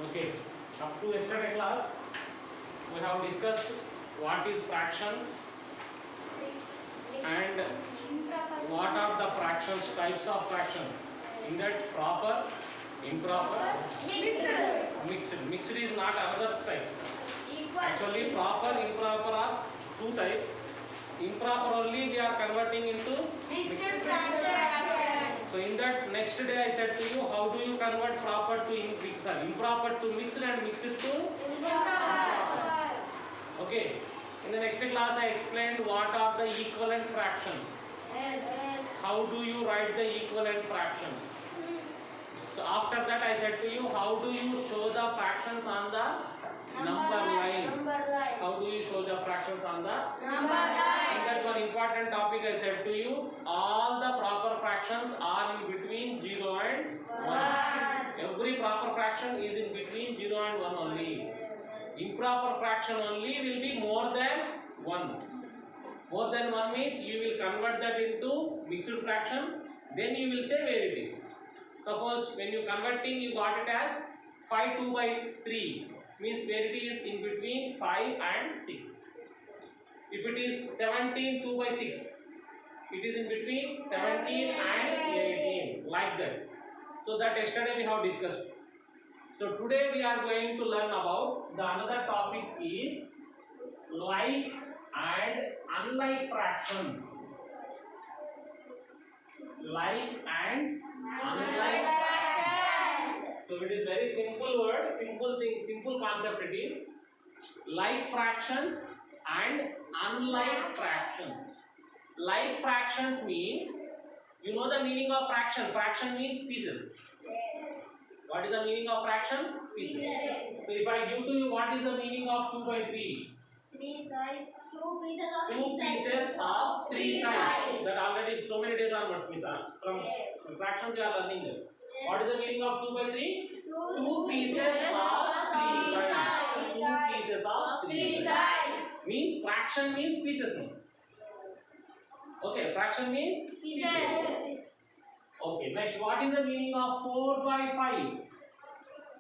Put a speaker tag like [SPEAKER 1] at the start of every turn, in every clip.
[SPEAKER 1] Okay, up to yesterday class, we have discussed what is fraction and what are the fractions, types of fractions. In that proper, improper, mixed. Mixed is not another type. Actually, proper, improper are two types. Improper only we are converting into mixed fraction. So in that next day I said to you, how do you convert proper to improper to mixed and mixed to improper. Okay. In the next class I explained what are the equivalent fractions. How do you write the equivalent fractions? So after that I said to you, how do you show the fractions on the number line? How do you show the fractions on the number line? In that one important topic I said to you, all the proper fractions are in between 0 and 1. Every proper fraction is in between 0 and 1 only. Improper fraction only will be more than 1. More than 1 means you will convert that into mixed fraction, then you will say where it is. Suppose when you converting you got it as 5 2 by 3 means where it is in between 5 and 6. If it is 17 2 by 6, it is in between 17 and 18, like that. So that yesterday we have discussed. So today we are going to learn about the another topic is like and unlike fractions. Like and unlike fractions. So it is very simple word, simple thing, simple concept it is. Like fractions and unlike fractions. Like fractions means, you know the meaning of fraction. Fraction means pieces. What is the meaning of fraction? Pieces. So if I give to you what is the meaning of 2 by 3?
[SPEAKER 2] 3 sides. 2 pieces of
[SPEAKER 1] 2 pieces of 3 sides. That already so many days onwards, from fractions we are learning them. What is the meaning of 2 by 3? 2 pieces of 3 sides. 2 pieces of 3 sides. Means fraction means pieces. Okay, fraction means pieces. Okay, next what is the meaning of 4 by 5?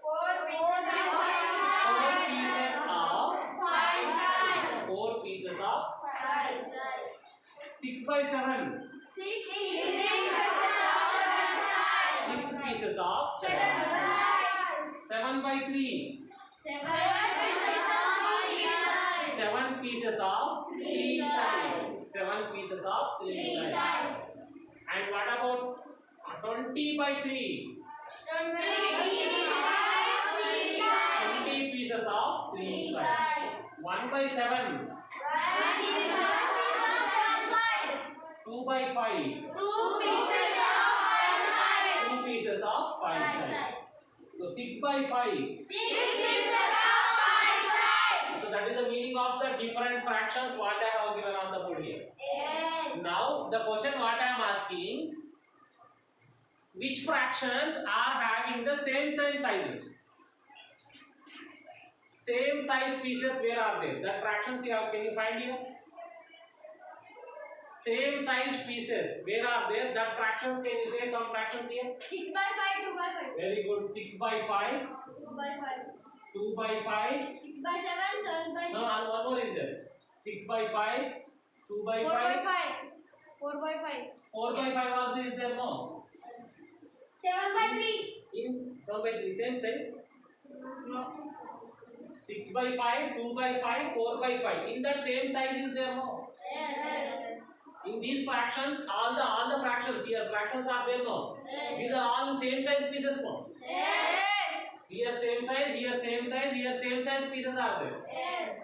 [SPEAKER 2] 4 pieces of
[SPEAKER 1] 4 pieces of
[SPEAKER 2] 5 sides.
[SPEAKER 1] 4 pieces of
[SPEAKER 2] 5 sides.
[SPEAKER 1] 6 by 7.
[SPEAKER 2] 6 pieces of 7 sides.
[SPEAKER 1] 6 pieces of 7
[SPEAKER 2] sides.
[SPEAKER 1] 7 by 3.
[SPEAKER 2] 7 pieces of 3 sides.
[SPEAKER 1] 7 pieces of 3 sides. 7 pieces of 3 sides. And what about 20 by 3? 20 pieces of 3 sides. 1 by 7. 2 by 5. 2 pieces of 5 sides. So 6 by 5. So that is the meaning of the different fractions what I have given on the board here. Now the question what I am asking, which fractions are having the same sizes? Same size pieces, where are they? That fractions you have, can you find here? Same size pieces, where are there? That fractions, can you say some fractions here?
[SPEAKER 2] 6 by 5, 2 by 5.
[SPEAKER 1] Very good. 6 by 5.
[SPEAKER 2] 2 by 5.
[SPEAKER 1] 2 by 5.
[SPEAKER 2] 6 by 7, 7 by 2.
[SPEAKER 1] No, and one more is there. 6 by 5. 2 by
[SPEAKER 2] 4
[SPEAKER 1] 5.
[SPEAKER 2] by 5. 4 by 5.
[SPEAKER 1] 4 by 5 also is there, no?
[SPEAKER 2] 7 by 3.
[SPEAKER 1] In 7 by 3, same size.
[SPEAKER 2] No.
[SPEAKER 1] 6 by 5, 2 by 5, 4 by 5. In that same size is there, no?
[SPEAKER 2] Yes.
[SPEAKER 1] In these fractions, all the fractions here, fractions are there, no?
[SPEAKER 2] Yes.
[SPEAKER 1] These are all same size pieces, no?
[SPEAKER 2] Yes.
[SPEAKER 1] Here same size, here same size, here same size pieces are there.
[SPEAKER 2] Yes.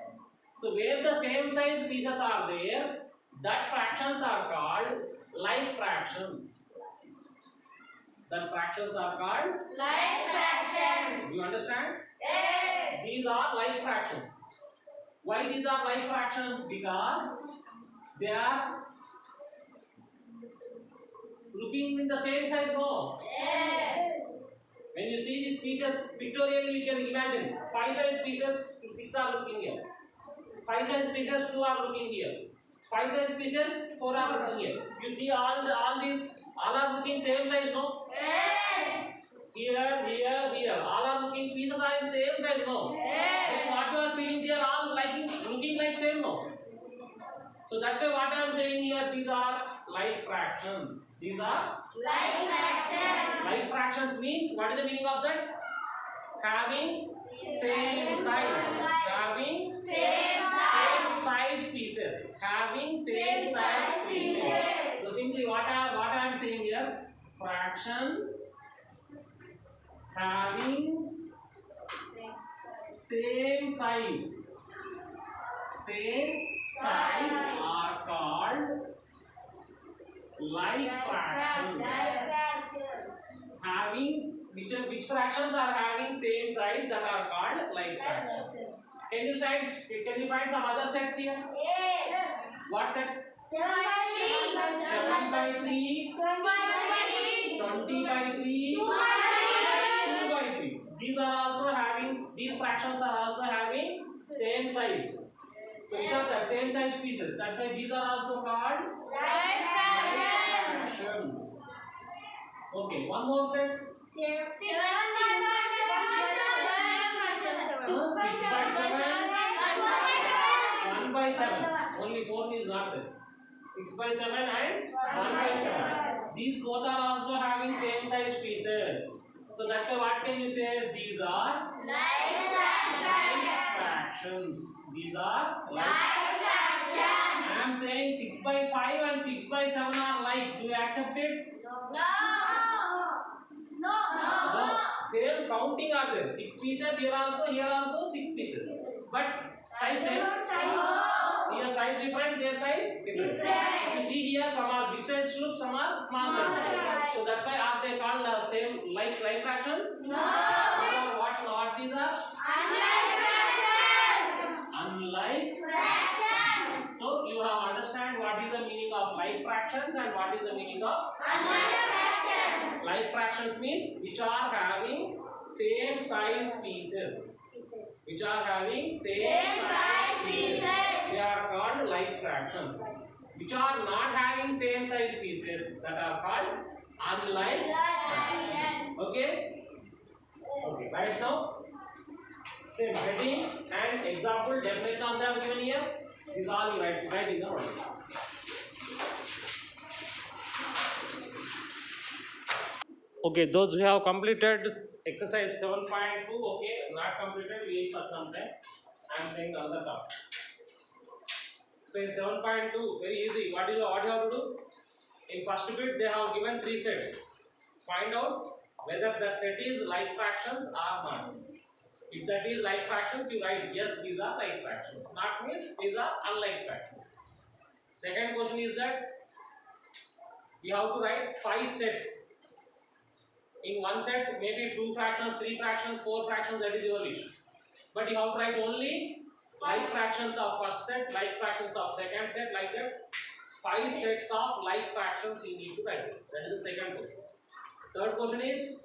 [SPEAKER 1] So where the same size pieces are there, that fractions are called like fractions. That fractions are called
[SPEAKER 2] Like fractions.
[SPEAKER 1] Do you understand?
[SPEAKER 2] Yes.
[SPEAKER 1] These are like fractions. Why these are like fractions? Because they are looking in the same size, no?
[SPEAKER 2] Yes.
[SPEAKER 1] When you see these pieces pictorially, you can imagine 5 size pieces, 6 are looking here. 5 size pieces, 2 are looking here. 5 size pieces, 4 are looking here. You see all these, all are looking same size, no?
[SPEAKER 2] Yes.
[SPEAKER 1] Here, here, here. All are looking pieces are in same, no? Then what you are feeling, they are all looking like same, no? So that's why what I am saying here, these are like fractions. These are
[SPEAKER 2] Like fractions.
[SPEAKER 1] like fractions means, what is the meaning of that? Having same size. Having
[SPEAKER 2] Same
[SPEAKER 1] size pieces. Having same size pieces. So simply what I am saying here, fractions having same size are called like fractions. Having which fractions are having same size that are called like fractions. Can you find some other sets here? What sets? 7 by 3, 20 by 3, 2 by 3. These fractions are also having same size. So which are the same size pieces? That's why these are also called
[SPEAKER 2] Like fractions.
[SPEAKER 1] fractions. Okay, one more set.
[SPEAKER 2] 6
[SPEAKER 1] by 7, 1 by 7. Only 4 is not there. 6 by 7 and 1 by 7. These both are also having same size pieces. So that's why what can you say? These are
[SPEAKER 2] like
[SPEAKER 1] fractions. These are
[SPEAKER 2] fractions.
[SPEAKER 1] I am saying 6 by 5 and 6 by 7 are like. Do you accept it? No. Same counting are there. 6 pieces here also 6 pieces. But size same. Here size different, their size different. If you see here, some are big size look, some are small size. So that's why are they called same like fractions? What these are? Unlike. So you have understand what is the meaning of like fractions and what is the meaning of like fractions means which are having same size pieces. Which are having same size pieces. They are called like fractions. Which are not having same size pieces, that are called unlike fractions. Okay? Okay, right now. Same heading and example definition also I have given here. This all you write in the order. Okay, those who have completed exercise 7.2, okay, not completed, wait for some time. I am saying the other top. So in 7.2, very easy. What you have to do? In first bit, they have given 3 sets. Find out whether that set is like fractions or not. If that is like fractions, you write yes, these are like fractions. Not means these are unlike fractions. Second question is that you have to write 5 sets. In one set, maybe 2 fractions, 3 fractions, 4 fractions, that is your wish. But you have to write only like fractions of first set, like fractions of second set, like that. 5 sets of like fractions you need to write. That is the second question. Third question is,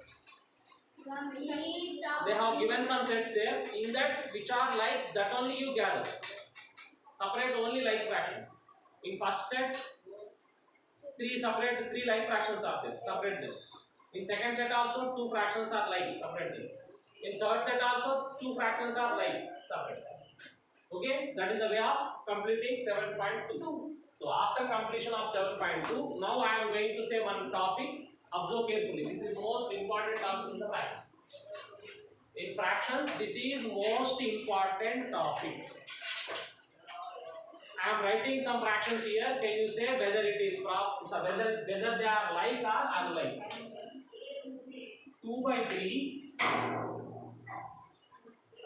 [SPEAKER 1] they have given some sets there. In that, which are like, that only you gather. Separate only like fractions. In first set, 3 like fractions are there. Separate them. In second set also 2 fractions are like, separate them. In third set also 2 fractions are like, separate. Okay, that is the way of completing 7.2. So after completion of 7.2, now I am going to say one topic. Observe carefully. This is most important topic in the maths. In fractions, this is most important topic. I am writing some fractions here. Can you say whether it is whether they are like or unlike? 2 by 3,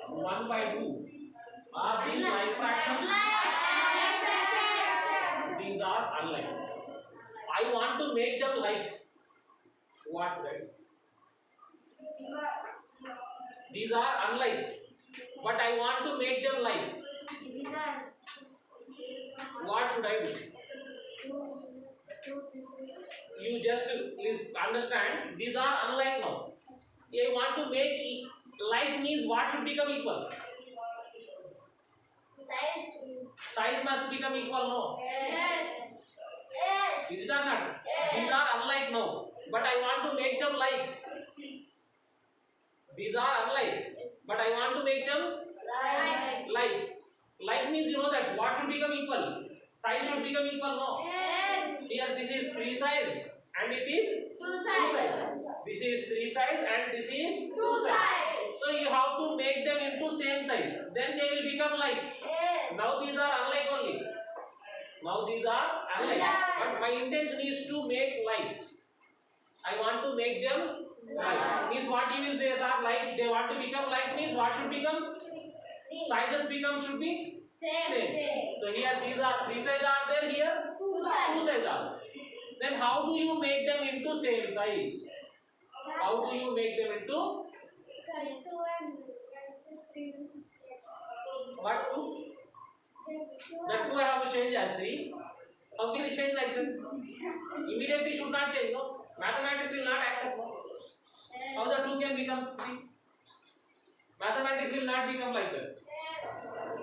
[SPEAKER 1] 1 by 2. Are these like fractions? These are unlike. I want to make them like. What's that? These are unlike. But I want to make them like. What should I do? You just understand. These are unlike now. I want to make like means what should become equal? Size must become equal, no?
[SPEAKER 2] Yes.
[SPEAKER 1] Is it or not?
[SPEAKER 2] Yes.
[SPEAKER 1] These are unlike now. But I want to make them like. These are unlike. but I want to make them like. Like means you know that what should become equal? Size should become equal, no?
[SPEAKER 2] Yes.
[SPEAKER 1] Here this is 3 size and it is
[SPEAKER 2] 2
[SPEAKER 1] 2
[SPEAKER 2] sides.
[SPEAKER 1] size. This is 3 size and this is
[SPEAKER 2] 2 sides.
[SPEAKER 1] So you have to make them into same size. Then they will become like.
[SPEAKER 2] Yes.
[SPEAKER 1] Now these are unlike only. Now these are unlike. But my intention is to make like. I want to make them like. Means what you will say, sir, like they want to become like means what should become? Sizes should be same. So here these are 3 sizes are there, here
[SPEAKER 2] 2
[SPEAKER 1] 2
[SPEAKER 2] sides.
[SPEAKER 1] sizes are. Then how do you make them into same size? How do you make them into what 2? That 2 I have to change as 3. How can you change like that? Immediately should not change, no? Mathematics will not accept, no? How the 2 can become 3? Mathematics will not become like that.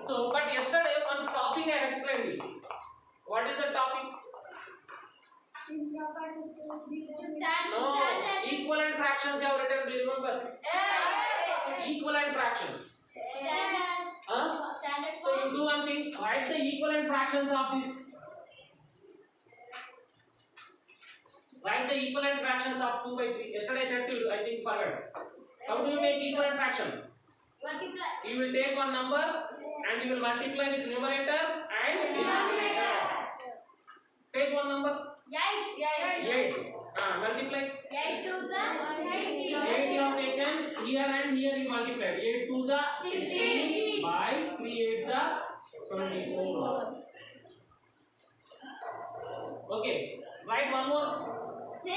[SPEAKER 1] So, but yesterday on topic I explained it. What is the topic? No, equivalent fractions you have written, do you remember? Equivalent fractions. Huh? So you do one thing, write the equivalent fractions of this. Write the equivalent fractions of 2 by 3. Yesterday I said to you, I think forgot. How do you make equivalent fraction?
[SPEAKER 2] Multiply.
[SPEAKER 1] You will take one number and you will multiply with numerator and denominator. Take one number. 8. Multiply.
[SPEAKER 2] 8 to the
[SPEAKER 1] 8 you have taken here and here you multiplied. 8 to the
[SPEAKER 2] 16
[SPEAKER 1] by 3 8 the 24. Okay. Write one more.
[SPEAKER 2] 6.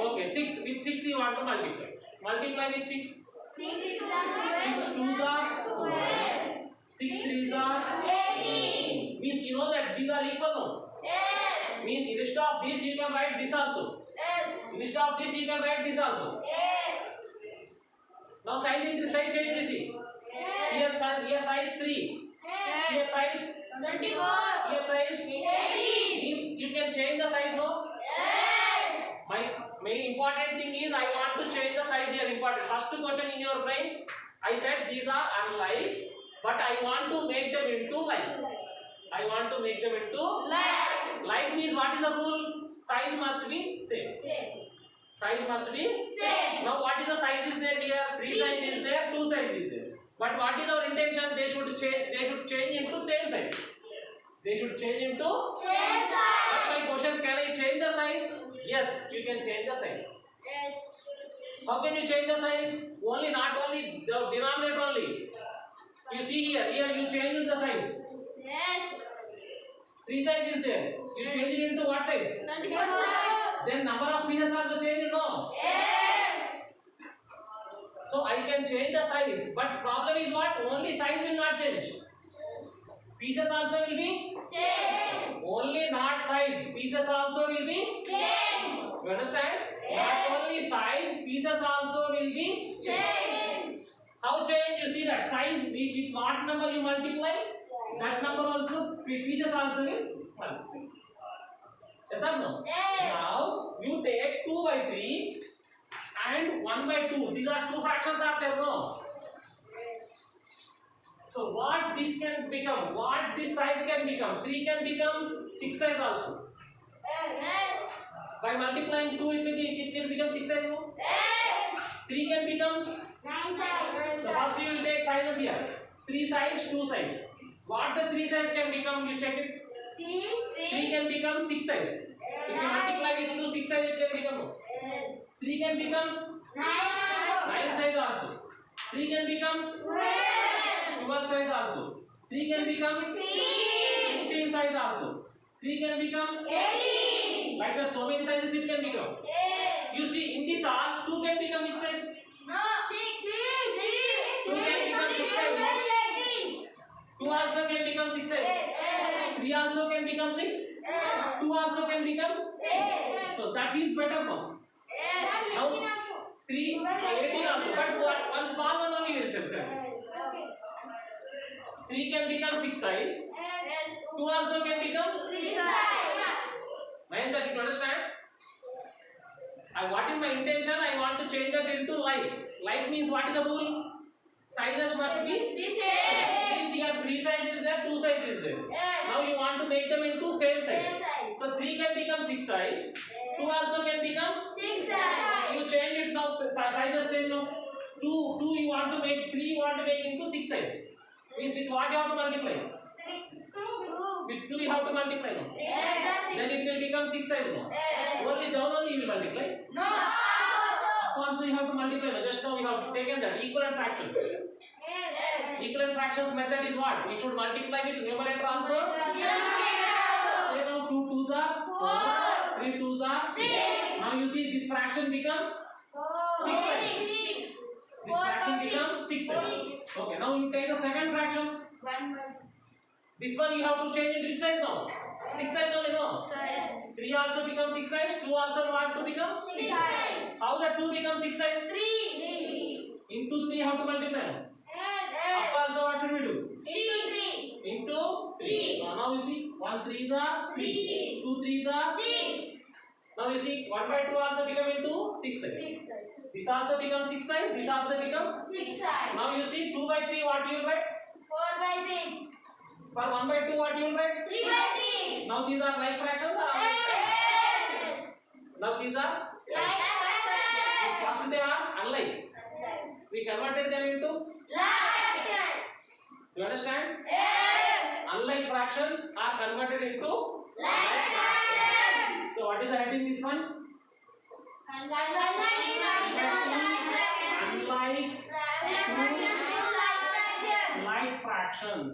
[SPEAKER 1] Okay. 6 with 6 you want to multiply. Multiply with 6.
[SPEAKER 2] 6 is
[SPEAKER 1] 6 2 the 12. 6 3 the
[SPEAKER 2] 18.
[SPEAKER 1] Means you know that these are equal, no?
[SPEAKER 2] Yes.
[SPEAKER 1] Means instead of this you can write this also.
[SPEAKER 2] Yes.
[SPEAKER 1] Instead of this you can write this also.
[SPEAKER 2] Yes.
[SPEAKER 1] Now size increase, size change this. Here size 3. Here size
[SPEAKER 2] 24.
[SPEAKER 1] Here size
[SPEAKER 2] 18.
[SPEAKER 1] means you can change the size, no?
[SPEAKER 2] Yes.
[SPEAKER 1] My main important thing is I want to change the size here. Important. First question in your brain, I said these are unlike, but I want to make them into like. I want to make them into
[SPEAKER 2] Like.
[SPEAKER 1] like means what is the rule? Size must be same. Size must be
[SPEAKER 2] Same.
[SPEAKER 1] Now what is the size is there here? 3 size is there, 2 size is there. But what is our intention? They should change into same size. They should change into
[SPEAKER 2] Same size.
[SPEAKER 1] But my question, can I change the size? Yes, you can change the size.
[SPEAKER 2] Yes.
[SPEAKER 1] How can you change the size? Not only the denominator only. You see here you change the size.
[SPEAKER 2] Yes.
[SPEAKER 1] 3 size is there. You change it into what size?
[SPEAKER 2] 24.
[SPEAKER 1] Then number of pieces also change, no?
[SPEAKER 2] Yes.
[SPEAKER 1] So I can change the size, but problem is what? Only size will not change. Pieces also will be
[SPEAKER 2] Change.
[SPEAKER 1] only not size. Pieces also will be.
[SPEAKER 2] Change.
[SPEAKER 1] You understand?
[SPEAKER 2] Yes.
[SPEAKER 1] Not only size, pieces also will be.
[SPEAKER 2] Change.
[SPEAKER 1] How change? You see that size with what number you multiply? That number also pieces also will multiply. Yes or no?
[SPEAKER 2] Yes.
[SPEAKER 1] Now you take 2 by 3 and 1 by 2. These are two fractions are there, no? So what this can become? What this size can become? 3 can become 6 size also.
[SPEAKER 2] Yes.
[SPEAKER 1] By multiplying 2 it can become 6 size, no?
[SPEAKER 2] Yes.
[SPEAKER 1] 3 can become.
[SPEAKER 2] 9 size.
[SPEAKER 1] So first you will take sizes here. 3 size, 2 size. What the 3 size can become? You check it. 3 can become 6 size. If you multiply with 2 6 size, it can become.
[SPEAKER 2] Yes.
[SPEAKER 1] 3 can become 9 size also. 3 can become 12 size also. 3 can become 15 size also. 3 can become
[SPEAKER 2] 18.
[SPEAKER 1] like that. So many sizes it can become.
[SPEAKER 2] Yes.
[SPEAKER 1] You see in this all 2 can become which size?
[SPEAKER 2] No. 6.
[SPEAKER 1] 2 can become 6 size. No? 2 also can become 6 size.
[SPEAKER 2] Yes.
[SPEAKER 1] 3 also can become 6.
[SPEAKER 2] Yes.
[SPEAKER 1] 2 also can become.
[SPEAKER 2] Yes.
[SPEAKER 1] So that is better now.
[SPEAKER 2] Yes.
[SPEAKER 1] Now 3 18 also. But one small one only will check, sir.
[SPEAKER 2] Okay.
[SPEAKER 1] 3 can become 6 size.
[SPEAKER 2] Yes.
[SPEAKER 1] 2 also can become.
[SPEAKER 2] 6 size.
[SPEAKER 1] Mind that you understand? What is my intention? I want to change change that into like. Like means what is the rule? Sizes must be
[SPEAKER 2] The same.
[SPEAKER 1] means here 3 size is there, 2 size is there.
[SPEAKER 2] Yes.
[SPEAKER 1] Now you want to make them into same
[SPEAKER 2] Same
[SPEAKER 1] size.
[SPEAKER 2] size.
[SPEAKER 1] So 3 can become 6 size. 2 also can become.
[SPEAKER 2] 6 size.
[SPEAKER 1] You change it now. Sizes change now. 2 you want to make, 3 you want to make into 6 size. Means with what you have to multiply? With 2 you have to multiply now. Then it will become 6 size now. Only down only you will multiply.
[SPEAKER 2] No.
[SPEAKER 1] Also you have to multiply now. Just now you have taken that equivalent fractions. Equivalent fractions method is what? We should multiply with numerator also. Say now 2 2s are 4, 3 2s are 6. Now you see this fraction become 6 size. This fraction becomes 6 size. Okay, now you take the second fraction. This one you have to change it which size now? 6 size only no? 3 also becomes 6 size, 2 also want to become? How the 2 becomes 6 size? Into 3 how to multiply now? Up also what should we do? Into 3. Now you see 1 3s are 3, 2 3s are 6. Now you see 1 by 2 also become into 6 size. This also becomes 6 size, this also becomes. Now you see 2 by 3 what you will write?
[SPEAKER 2] 4 by 6.
[SPEAKER 1] For 1 by 2 what you will write?
[SPEAKER 2] 3 by 6.
[SPEAKER 1] Now these are like fractions or unlike fractions? Now these are
[SPEAKER 2] Like fraction.
[SPEAKER 1] first they are unlike. We converted them into. You understand? Unlike fractions are converted into like fractions. So what is the heading this one? Unlike like fractions.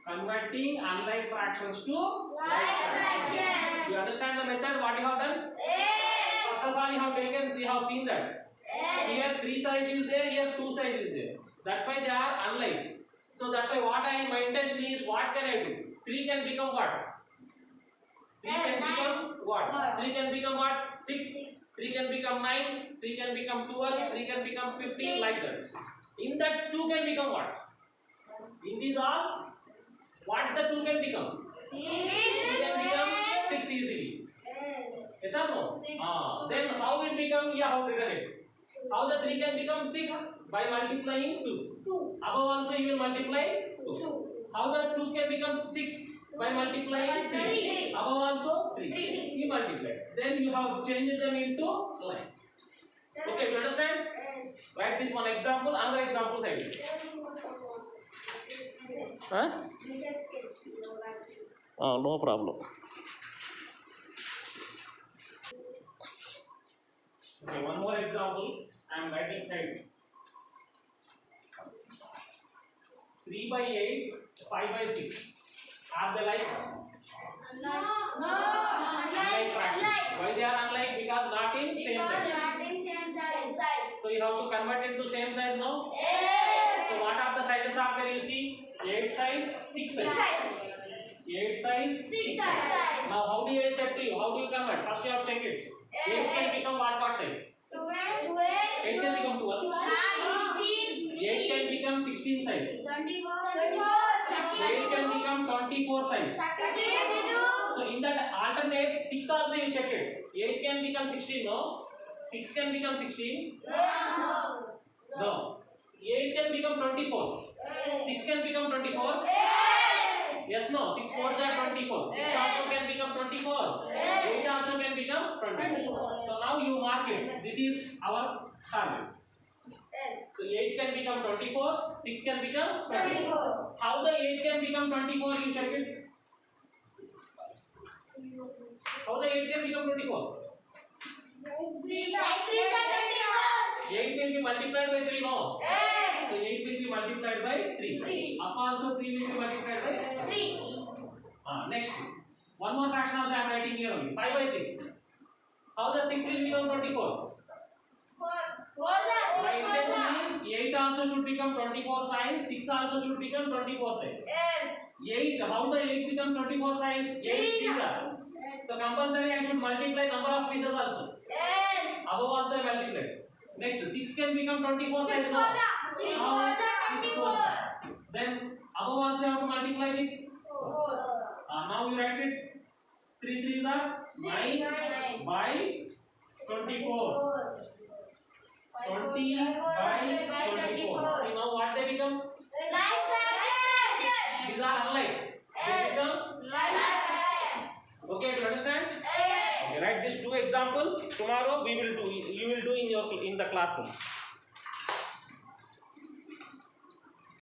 [SPEAKER 1] Converting unlike fractions to like fractions. You understand the method? What you have done? First of all, you have taken. You have seen that. Here 3 size is there. Here 2 size is there. That's why they are unlike. So that's why what my intention is. What can I do? 3 can become what? 3 can become what? 3 can become what? 6. 3 can become 9. 3 can become 12. 3 can become 15. Like that. In that 2 can become what? In these all. What the 2 can become? 3 can become 6 easily. Yes or no? Then how it become? Yeah, how written it? How the 3 can become 6? By multiplying 2. Above also you will multiply 2. How the 2 can become 6? By multiplying 3. Above also 3. You multiply. Then you have changed them into line. Okay, you understand? Write this one example, another example I will. Huh? No problem. Okay, one more example. I am writing side. 3 by 8, 5 by 6. Are they like? Unlike fractions. Why they are unlike? Because not in same size. So you have to convert into same size now. So what are the sizes are there? You see 8 size, 6 size. 8 size, 6 size. Now how do you set to you? How do you convert? First you have to check it. 8 can become what size? 8 can become 12. 8 can become 16 size. 8 can become 24 size. So in that alternate 6 also you check it. 8 can become 16, no? 6 can become 16? No. 8 can become 24. 6 can become 24? Yes, no. 6 4s are 24. 6 also can become 24. 8 also can become 24. So now you mark it. This is our target. So 8 can become 24, 6 can become 24. How the 8 can become 24? You check it. How the 8 can become 24? 8 will be multiplied by 3, no? So 8 will be multiplied by 3. Up also 3 will be multiplied by 3. Next. One more fraction also I am writing here only. 5 by 6. How the 6 will become 24? My intention is 8 also should become 24 size, 6 also should become 24 size. 8, how the 8 become 24 size? 8 pizza. So compulsory I should multiply number of pizzas also. Above also I multiply. Next, 6 can become 24 size. 6 24. Then above also I have to multiply with 4. Now you write it. 3 3s are 9 by 24. Write these two examples. Tomorrow we will do. You will do in the classroom.